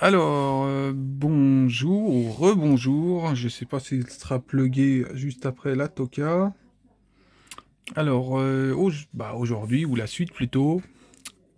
Alors, bonjour ou rebonjour, je sais pas s'il sera plugué juste après la toka. Alors, aujourd'hui, ou la suite plutôt,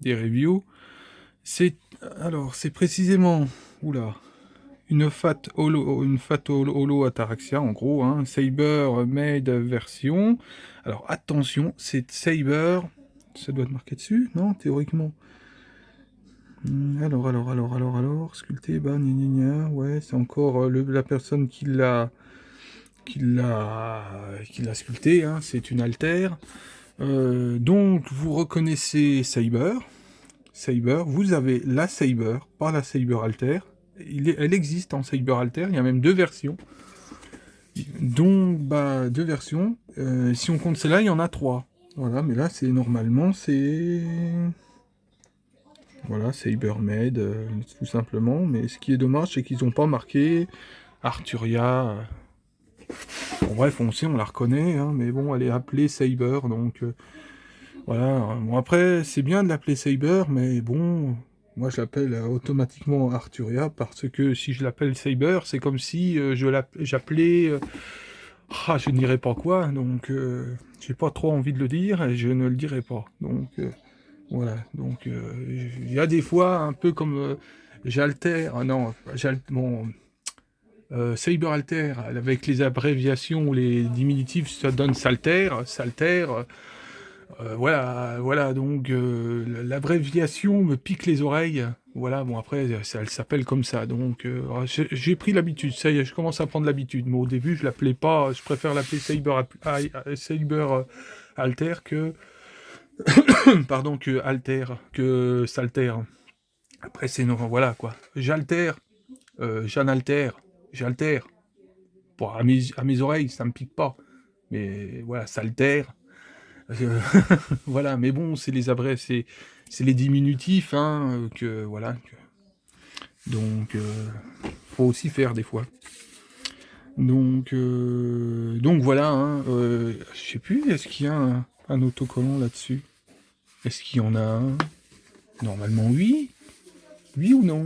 des reviews, c'est c'est précisément, oula, une Fat Holo Ataraxia en gros, hein, Saber Made version. Alors attention, c'est Saber, ça doit être marqué dessus, non, théoriquement. Sculpté, bah, gna gna gna, ouais, c'est encore la personne qui l'a sculpté, hein, c'est une altère. Donc, vous reconnaissez Saber, vous avez la Saber, pas la Saber Alter. Elle existe en Saber Alter, il y a même deux versions. Donc, bah, deux versions. Si on compte celle-là, il y en a trois. Voilà, mais là, c'est voilà, Cybermed, tout simplement. Mais ce qui est dommage, c'est qu'ils n'ont pas marqué Arturia. Bon, bref, on sait, on la reconnaît, hein, mais bon, elle est appelée Saber, donc voilà. Bon, après, c'est bien de l'appeler Saber, mais bon, moi je l'appelle automatiquement Arturia, parce que si je l'appelle Saber, c'est comme si j'appelais... je ne dirais pas quoi, donc j'ai pas trop envie de le dire, et je ne le dirai pas. Donc... voilà, donc il y a des fois un peu comme j'altère, Saber Alter, avec les abréviations ou les diminutifs, ça donne Salter, voilà, donc l'abréviation me pique les oreilles, voilà, bon après, elle s'appelle comme ça, donc j'ai pris l'habitude, ça y est, je commence à prendre l'habitude, mais au début, je l'appelais pas, je préfère l'appeler Saber Alter que pardon, que Salter. Après, c'est non, voilà quoi. J'analtère, j'altère. Bon, à mes oreilles, ça me pique pas. Mais voilà, Salter. euh, voilà, mais bon, c'est les abrèves, c'est les diminutifs, hein, voilà. Donc, faut aussi faire des fois. Donc voilà, hein, je sais plus, est-ce qu'il y a un autocollant là-dessus? Est-ce qu'il y en a un? Normalement, oui. Oui ou non?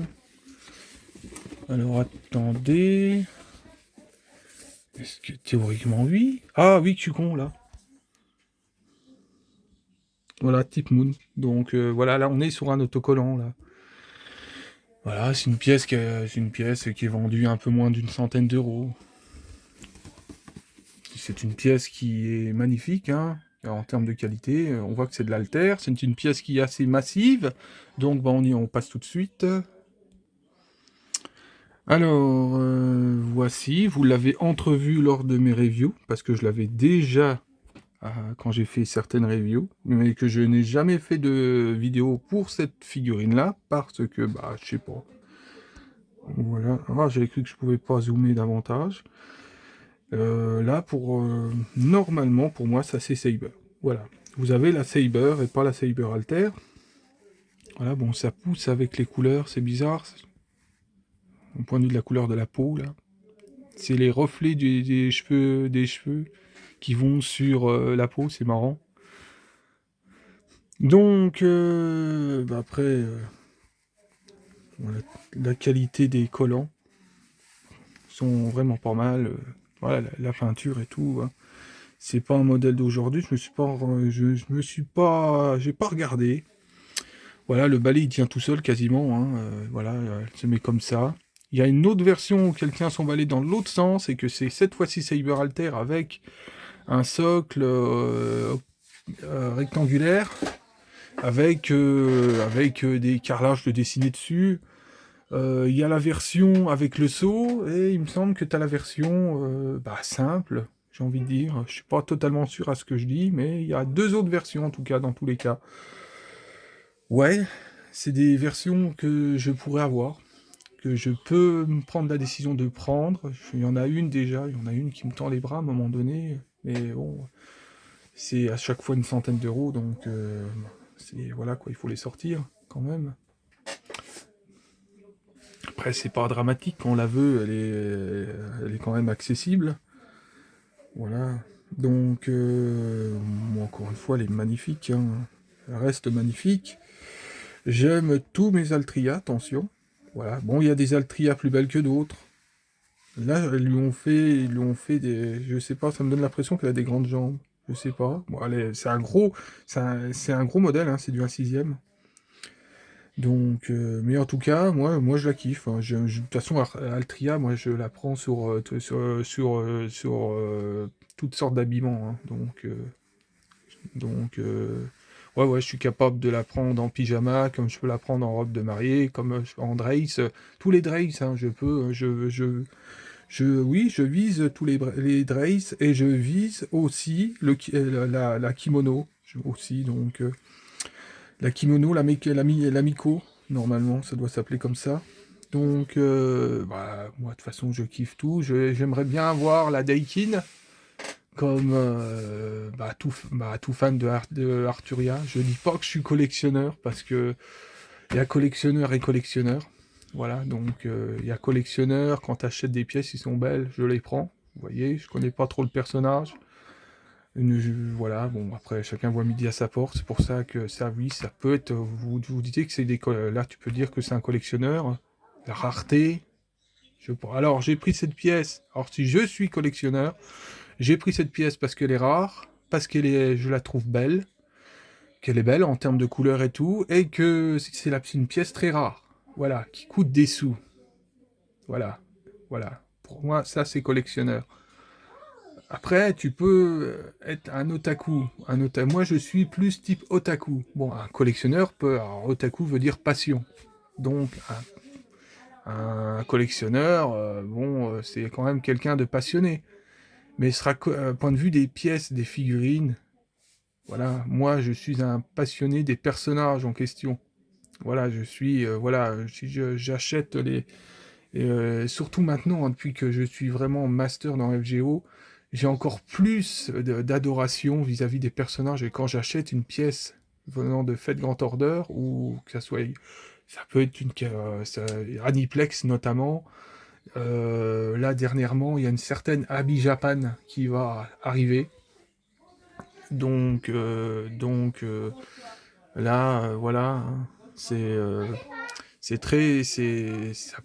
Alors attendez. Est-ce que théoriquement oui? Ah oui, que je suis con là. Voilà, type Moon. Donc voilà, là on est sur un autocollant là. Voilà, c'est une pièce qui est vendue un peu moins d'une centaine d'euros. C'est une pièce qui est magnifique, hein, en termes de qualité. On voit que c'est de l'alter. C'est une pièce qui est assez massive. Donc bah, on passe tout de suite. Alors, voici, vous l'avez entrevu lors de mes reviews, parce que je l'avais déjà quand j'ai fait certaines reviews, mais que je n'ai jamais fait de vidéo pour cette figurine-là, parce que, bah, je sais pas. Voilà. Ah, j'avais cru que je pouvais pas zoomer davantage. Là, normalement, pour moi, ça c'est Saber. Voilà. Vous avez la Saber et pas la Saber Alter. Voilà, bon, ça pousse avec les couleurs, c'est bizarre. Au point de vue de la couleur de la peau, là. C'est les reflets des cheveux qui vont sur la peau, c'est marrant. Donc, bah après, voilà, la qualité des collants sont vraiment pas mal. Voilà, la peinture et tout, hein. C'est pas un modèle d'aujourd'hui. J'ai pas regardé. Voilà, le balai il tient tout seul quasiment, hein. Voilà, elle se met comme ça. Il y a une autre version où elle tient son balai dans l'autre sens et que c'est cette fois-ci Saber Alter avec un socle rectangulaire avec des carrelages de dessinés dessus. Il y a la version avec le seau, et il me semble que tu as la version simple, j'ai envie de dire. Je suis pas totalement sûr à ce que je dis, mais il y a deux autres versions en tout cas, dans tous les cas. Ouais, c'est des versions que je pourrais avoir, que je peux me prendre la décision de prendre. Il y en a une déjà, il y en a une qui me tend les bras à un moment donné, mais bon, c'est à chaque fois une centaine d'euros, donc voilà quoi, il faut les sortir quand même. Après, c'est pas dramatique, quand on la veut, elle est quand même accessible. Voilà. Donc, encore une fois, elle est magnifique, hein. Elle reste magnifique. J'aime tous mes Altria, attention. Voilà. Bon, il y a des Altria plus belles que d'autres. Là, ils lui ont fait des... Je sais pas, ça me donne l'impression qu'elle a des grandes jambes. Je sais pas. Bon, c'est un gros... C'est un gros modèle, hein, c'est du 1/6. Donc, mais en tout cas, moi je la kiffe, hein. De toute façon, Altria, moi je la prends sur toutes sortes d'habillements, hein. Donc, ouais, je suis capable de la prendre en pyjama, comme je peux la prendre en robe de mariée, comme en Drace, tous les Drace, hein, je peux, oui, je vise les Drace, et je vise aussi la kimono, aussi, donc, la kimono, la Miko, normalement, ça doit s'appeler comme ça. Donc, moi, de toute façon, je kiffe tout. J'aimerais bien avoir la Daikin, comme tout fan de Arturia. Je dis pas que je suis collectionneur, parce que il y a collectionneur et collectionneur. Voilà, donc il y a collectionneur, quand tu achètes des pièces, ils sont belles, je les prends. Vous voyez, je connais pas trop le personnage. Voilà, bon, après, chacun voit midi à sa porte. C'est pour ça que ça, oui, ça peut être. Vous disiez que c'est là, tu peux dire que c'est un collectionneur. La rareté. Alors, j'ai pris cette pièce. Alors, si je suis collectionneur, j'ai pris cette pièce parce qu'elle est rare, parce je la trouve belle, qu'elle est belle en termes de couleur et tout, et que c'est une pièce très rare. Voilà, qui coûte des sous. Voilà, voilà. Pour moi, ça, c'est collectionneur. Après, tu peux être un otaku. Moi, je suis plus type otaku. Bon, un collectionneur peut... Alors, otaku veut dire passion. Donc, un collectionneur, c'est quand même quelqu'un de passionné. Mais ce sera point de vue des pièces, des figurines. Voilà, moi, je suis un passionné des personnages en question. Voilà, si j'achète les... surtout maintenant, hein, depuis que je suis vraiment master dans FGO, j'ai encore plus d'adoration vis-à-vis des personnages. Et quand j'achète une pièce venant de Fête Grand Order, ou que ça soit... Ça peut être Aniplex notamment. Là, dernièrement, il y a une certaine Abi Japan qui va arriver. Là, voilà, hein, ça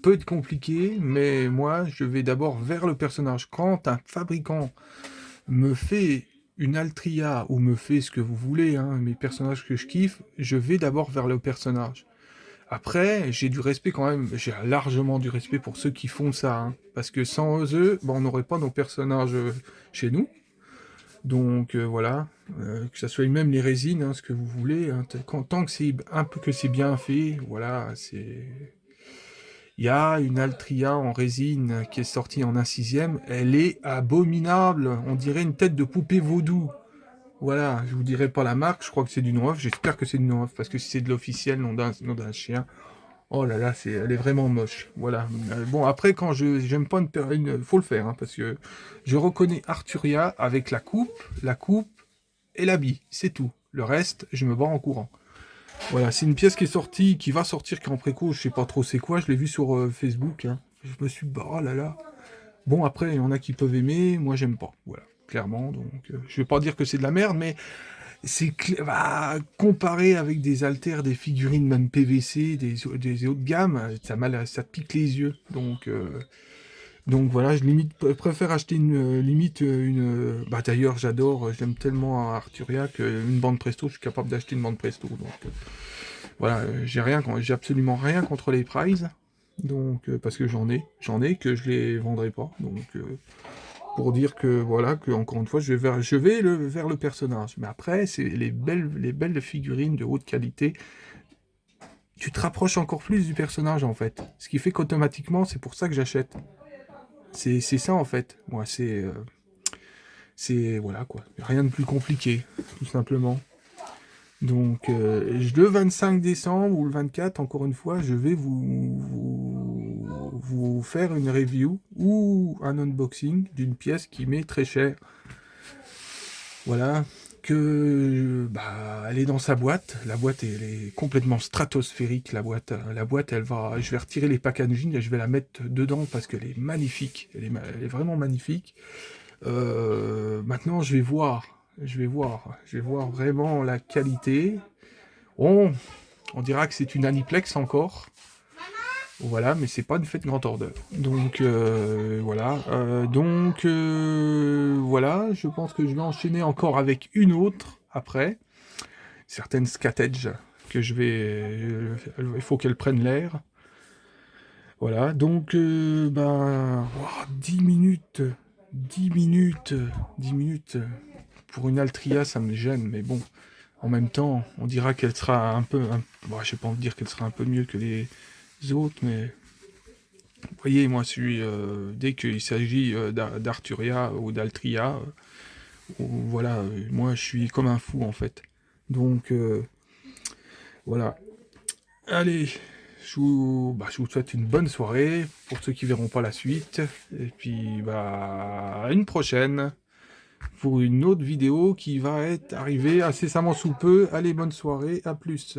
peut être compliqué, mais moi, je vais d'abord vers le personnage. Quand un fabricant me fait une Altria ou me fait ce que vous voulez, hein, mes personnages que je kiffe, je vais d'abord vers le personnage. Après, j'ai du respect quand même, j'ai largement du respect pour ceux qui font ça, hein, parce que sans eux, on n'aurait pas nos personnages chez nous. Donc voilà, que ça soit même les résines, hein, ce que vous voulez, hein, tant que c'est un peu que c'est bien fait, voilà, c'est... Il y a une Altria en résine qui est sortie en 1/6, elle est abominable, on dirait une tête de poupée vaudou. Voilà, je vous dirai pas la marque, je crois que c'est du non-off, j'espère que c'est du non-off, parce que si c'est de l'officiel, nom d'un chien, oh là là, elle est vraiment moche. Voilà. Bon, après, quand j'aime pas faut le faire, hein, parce que je reconnais Arturia avec la coupe et l'habit, c'est tout. Le reste, je me bats en courant. Voilà, c'est une pièce qui est sortie, qui va sortir, qui est en préco, je sais pas trop c'est quoi, je l'ai vu sur Facebook, hein. Je me suis dit, oh là là. Bon, après, il y en a qui peuvent aimer, moi j'aime pas, voilà, clairement, donc je vais pas dire que c'est de la merde, mais comparé avec des haltères, des figurines même PVC, des haut de gamme, ça te pique les yeux, donc voilà, je préfère acheter d'ailleurs, j'aime tellement Arturia qu'une bande Presto, je suis capable d'acheter une bande Presto. Donc voilà, j'ai absolument rien contre les prize. Donc parce que j'en ai que je les vendrai pas. Donc pour dire que voilà, que encore une fois, je vais vers le personnage. Mais après, c'est les belles figurines de haute qualité. Tu te rapproches encore plus du personnage en fait. Ce qui fait qu'automatiquement, c'est pour ça que j'achète. C'est ça en fait. Moi, c'est voilà quoi. Rien de plus compliqué, tout simplement. Donc, le 25 décembre ou le 24, encore une fois, je vais vous faire une review ou un unboxing d'une pièce qui m'est très chère. Voilà, elle est dans sa boîte. La boîte, elle est complètement stratosphérique. La boîte, je vais retirer les packaging et je vais la mettre dedans parce qu'elle est magnifique. Elle est vraiment magnifique. Maintenant, je vais voir vraiment la qualité. On dira que c'est une Aniplex encore. Voilà, mais c'est pas une fête grand order. Donc voilà, voilà, je pense que je vais enchaîner encore avec une autre après, certaines scatedge que je vais, il faut qu'elles prennent l'air. Voilà, donc ben, ouah, 10 minutes, 10 minutes, 10 minutes, pour une Altria, ça me gêne, mais bon, en même temps, on dira qu'elle sera un peu, bon, je vais pas dire qu'elle sera un peu mieux que les autres, mais vous voyez, moi, dès qu'il s'agit d'Arturia ou d'Altria, voilà, moi, je suis comme un fou, en fait. Donc, voilà. Allez, je vous souhaite une bonne soirée, pour ceux qui verront pas la suite, et puis, bah, à une prochaine, pour une autre vidéo qui va être arrivée incessamment sous peu. Allez, bonne soirée, à plus.